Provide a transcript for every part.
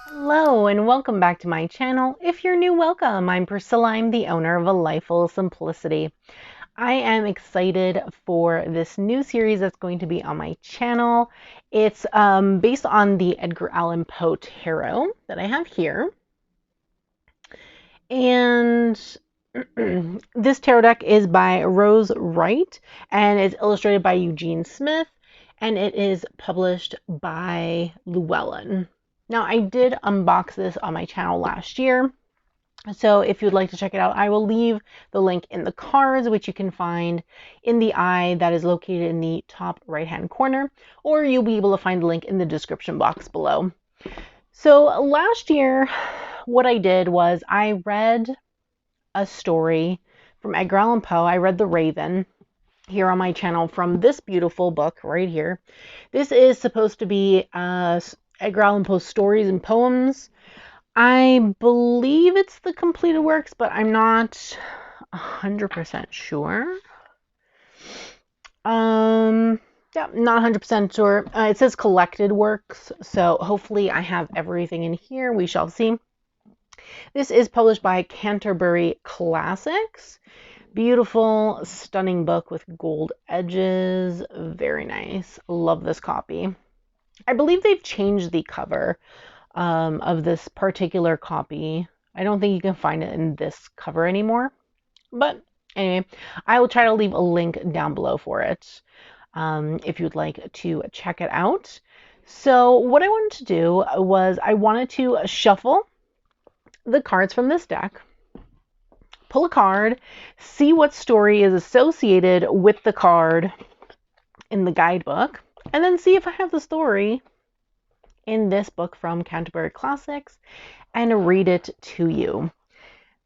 Hello and welcome back to my channel. If you're new, welcome. I'm Priscilla. I'm the owner of A Life Full of Simplicity. I am excited for this new series that's going to be on my channel. It's based on the Edgar Allan Poe tarot that I have here. And this tarot deck is by Rose Wright and it's illustrated by Eugene Smith, and it is published by Llewellyn. Now, I did unbox this on my channel last year, so if you'd like to check it out, I will leave the link in the cards, which you can find in the eye that is located in the top right-hand corner, or you'll be able to find the link in the description box below. So last year, what I did was I read a story from Edgar Allan Poe. I read The Raven here on my channel from this beautiful book right here. This is supposed to be Edgar Allan Poe stories and poems. I believe it's the completed works, but I'm not 100% sure. Yeah, not 100% sure. It says collected works, so hopefully I have everything in here. We shall see. This is published by Canterbury Classics. Beautiful, stunning book with gold edges. Very nice. Love this copy. I believe they've changed the cover of this particular copy. I don't think you can find it in this cover anymore. But anyway, I will try to leave a link down below for it if you'd like to check it out. So what I wanted to do was I wanted to shuffle the cards from this deck, pull a card, see what story is associated with the card in the guidebook, and then see if I have the story in this book from Canterbury Classics and read it to you.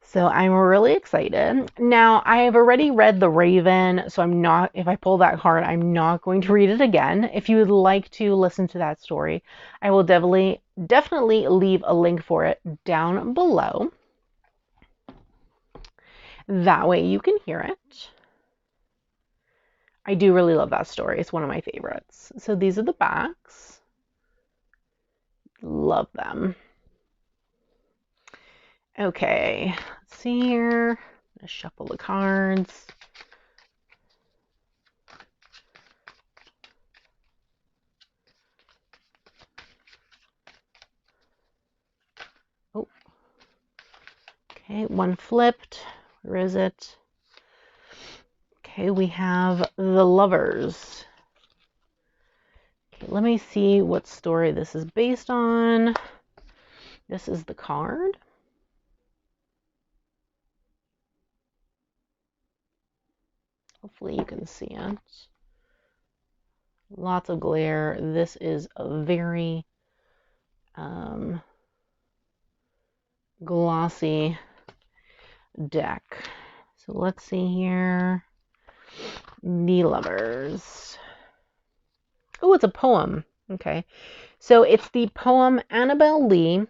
So I'm really excited. Now, I have already read The Raven, so I'm not, if I pull that card, I'm not going to read it again. If you would like to listen to that story, I will definitely leave a link for it down below. That way you can hear it. I do really love that story. It's one of my favorites. So these are the backs. Love them. Okay, let's see here. I'm gonna shuffle the cards. Oh, okay, one flipped. Where is it? Okay, we have the Lovers. Okay, let me see what story this is based on. This is the card. Hopefully you can see it. Lots of glare. This is a very glossy deck. So let's see here. The Lovers. Oh, it's a poem. Okay. So it's the poem Annabelle Lee.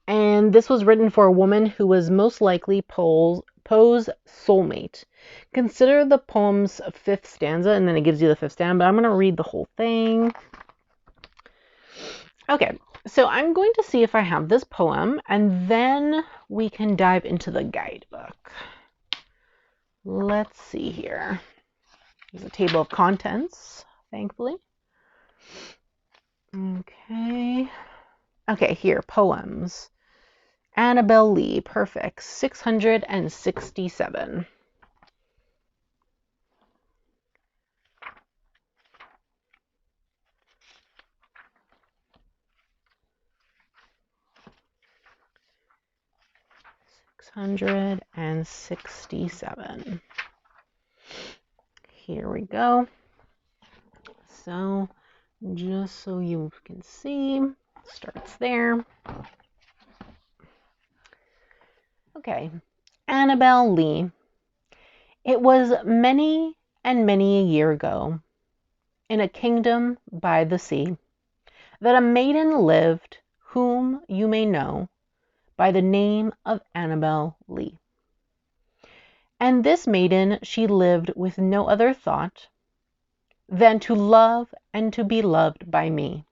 And this was written for a woman who was most likely Poe's soulmate. Consider the poem's fifth stanza, and then it gives you the fifth stanza, but I'm going to read the whole thing. Okay, so I'm going to see if I have this poem, and then we can dive into the guidebook. Let's see here. There's a table of contents, thankfully. Okay. Okay, here, poems. Annabelle Lee, perfect, 667. Here we go. So just so you can see, starts there. Okay, Annabelle Lee. It was many and many a year ago, in a kingdom by the sea, that a maiden lived whom you may know by the name of Annabelle Lee. And this maiden she lived with no other thought than to love and to be loved by me.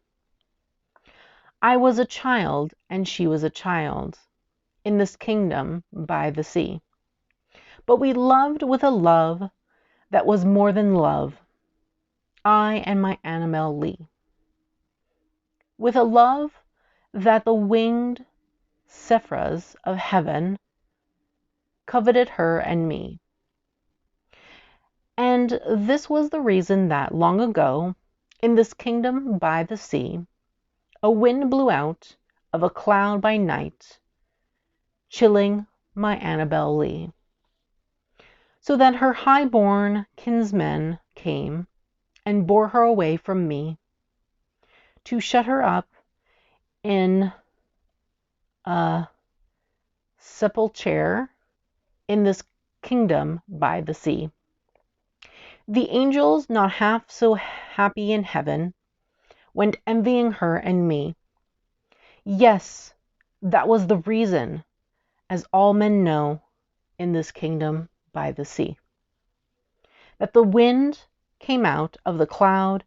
I was a child, and she was a child, in this kingdom by the sea. But we loved with a love that was more than love, I and my Annabelle Lee. With a love that the winged Sephiras of heaven coveted her and me. And this was the reason that long ago, in this kingdom by the sea, a wind blew out of a cloud by night, chilling my Annabelle Lee. So that her high-born kinsmen came and bore her away from me, to shut her up in a sepulchre in this kingdom by the sea. The angels, not half so happy in heaven, went envying her and me. Yes, that was the reason, as all men know, in this kingdom by the sea, that the wind came out of the cloud,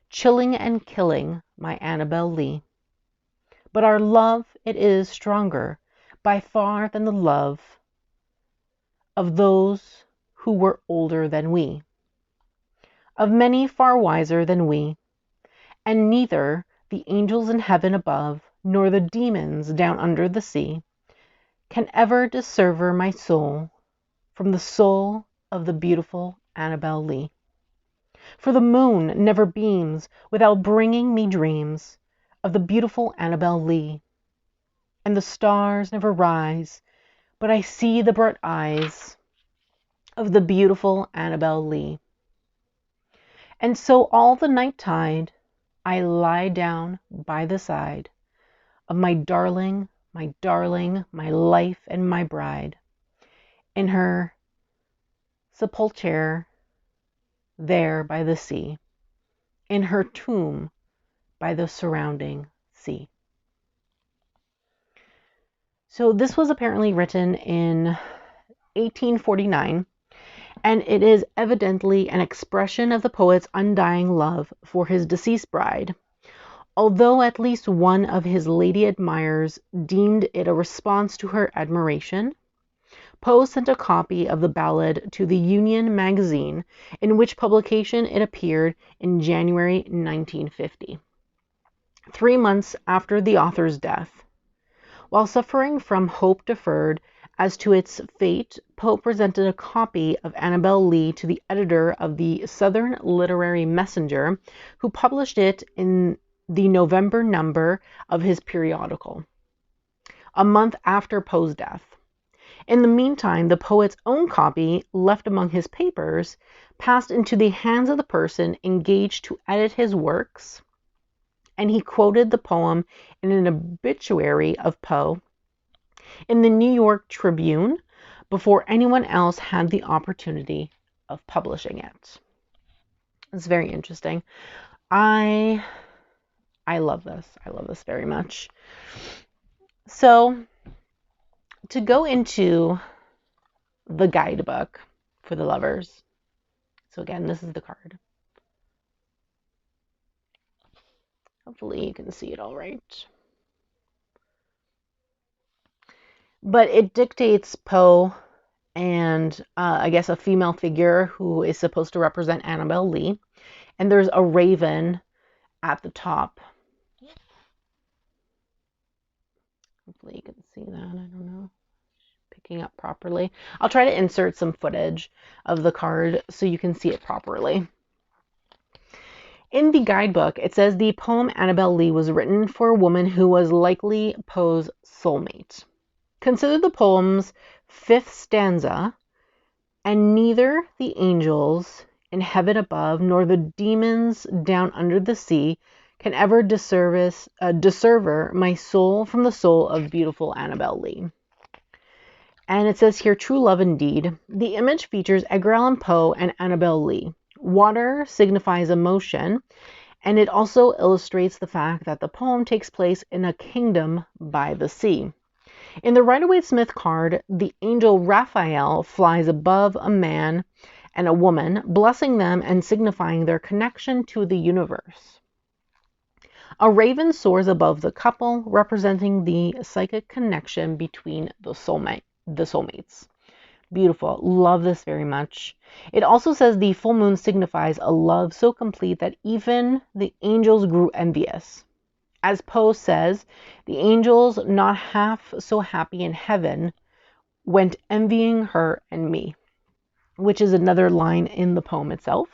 chilling and killing my Annabelle Lee. But our love, it is stronger by far than the love of those who were older than we, of many far wiser than we, and neither the angels in heaven above, nor the demons down under the sea, can ever dissever my soul from the soul of the beautiful Annabelle Lee. For the moon never beams without bringing me dreams of the beautiful Annabelle Lee, and the stars never rise but I see the bright eyes of the beautiful Annabelle Lee. And so all the night tide I lie down by the side of my darling, my life and my bride, in her sepulchre there by the sea, in her tomb by the surrounding sea. So this was apparently written in 1849, and it is evidently an expression of the poet's undying love for his deceased bride, although at least one of his lady admirers deemed it a response to her admiration. Poe sent a copy of the ballad to the Union magazine, in which publication it appeared in January 1950, 3 months after the author's death. While suffering from hope deferred as to its fate, Poe presented a copy of Annabelle Lee to the editor of the Southern Literary Messenger, who published it in the November number of his periodical, a month after Poe's death. In the meantime, the poet's own copy, left among his papers, passed into the hands of the person engaged to edit his works, and he quoted the poem in an obituary of Poe in the New York Tribune before anyone else had the opportunity of publishing it. It's very interesting. I love this. I love this very much. So, to go into the guidebook for the lovers. So again, this is the card. Hopefully you can see it all right. But it dictates Poe and I guess a female figure who is supposed to represent Annabelle Lee. And there's a raven at the top. Hopefully you can see that. I don't know. Picking up properly. I'll try to insert some footage of the card so you can see it properly. In the guidebook, it says the poem Annabelle Lee was written for a woman who was likely Poe's soulmate. Consider the poem's 5th stanza, and neither the angels in heaven above nor the demons down under the sea can ever dissever my soul from the soul of beautiful Annabelle Lee. And it says here, true love indeed. The image features Edgar Allan Poe and Annabelle Lee. Water signifies emotion, and it also illustrates the fact that the poem takes place in a kingdom by the sea. In the Rider-Waite-Smith card, the angel Raphael flies above a man and a woman, blessing them and signifying their connection to the universe. A raven soars above the couple, representing the psychic connection between the soulmates. Beautiful. Love this very much. It also says the full moon signifies a love so complete that even the angels grew envious. As Poe says, the angels, not half so happy in heaven, went envying her and me, which is another line in the poem itself.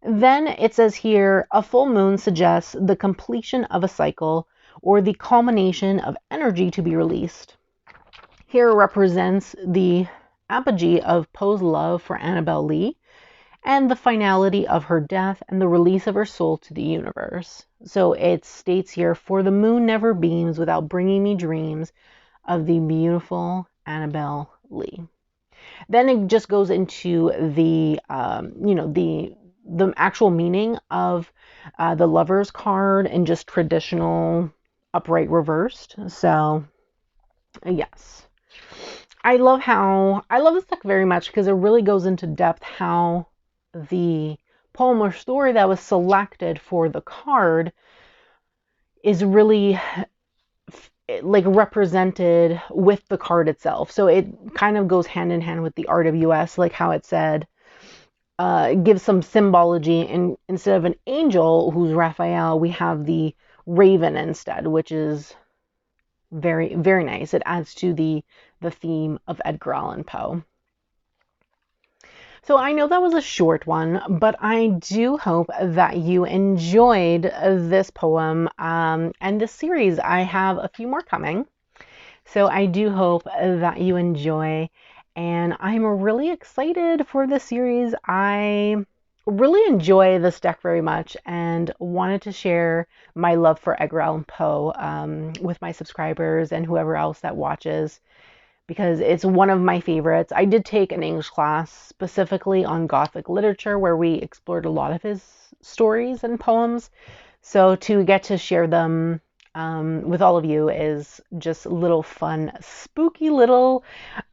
Then it says here, a full moon suggests the completion of a cycle or the culmination of energy to be released. Here represents the apogee of Poe's love for Annabelle Lee and the finality of her death and the release of her soul to the universe. So it states here, for the moon never beams without bringing me dreams of the beautiful Annabelle Lee. Then it just goes into the, the actual meaning of the Lover's card and just traditional upright reversed. So, yes. I love this deck very much because it really goes into depth how the poem or story that was selected for the card is really like represented with the card itself. So it kind of goes hand in hand with the RWS, like how it said, gives some symbology, and instead of an angel who's Raphael, we have the raven instead, which is very, very nice. It adds to the theme of Edgar Allan Poe. So I know that was a short one, but I do hope that you enjoyed this poem and this series. I have a few more coming. So I do hope that you enjoy, and I'm really excited for this series. I really enjoy this deck very much and wanted to share my love for Edgar Allan Poe with my subscribers and whoever else that watches, because it's one of my favorites. I did take an English class specifically on Gothic literature where we explored a lot of his stories and poems. So to get to share them with all of you is just a little fun, spooky little,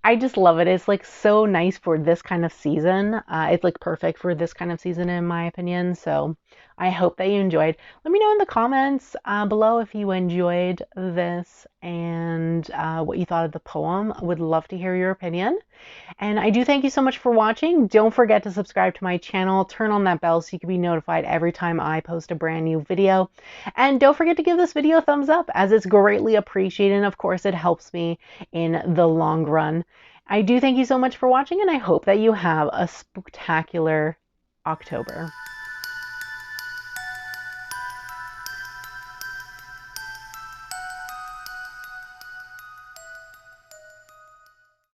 I just love it. It's like so nice for this kind of season. It's like perfect for this kind of season in my opinion. So I hope that you enjoyed. Let me know in the comments below if you enjoyed this and what you thought of the poem. I would love to hear your opinion. And I do thank you so much for watching. Don't forget to subscribe to my channel. Turn on that bell so you can be notified every time I post a brand new video. And don't forget to give this video a thumbs up, as it's greatly appreciated. And of course, it helps me in the long run. I do thank you so much for watching, and I hope that you have a spectacular October.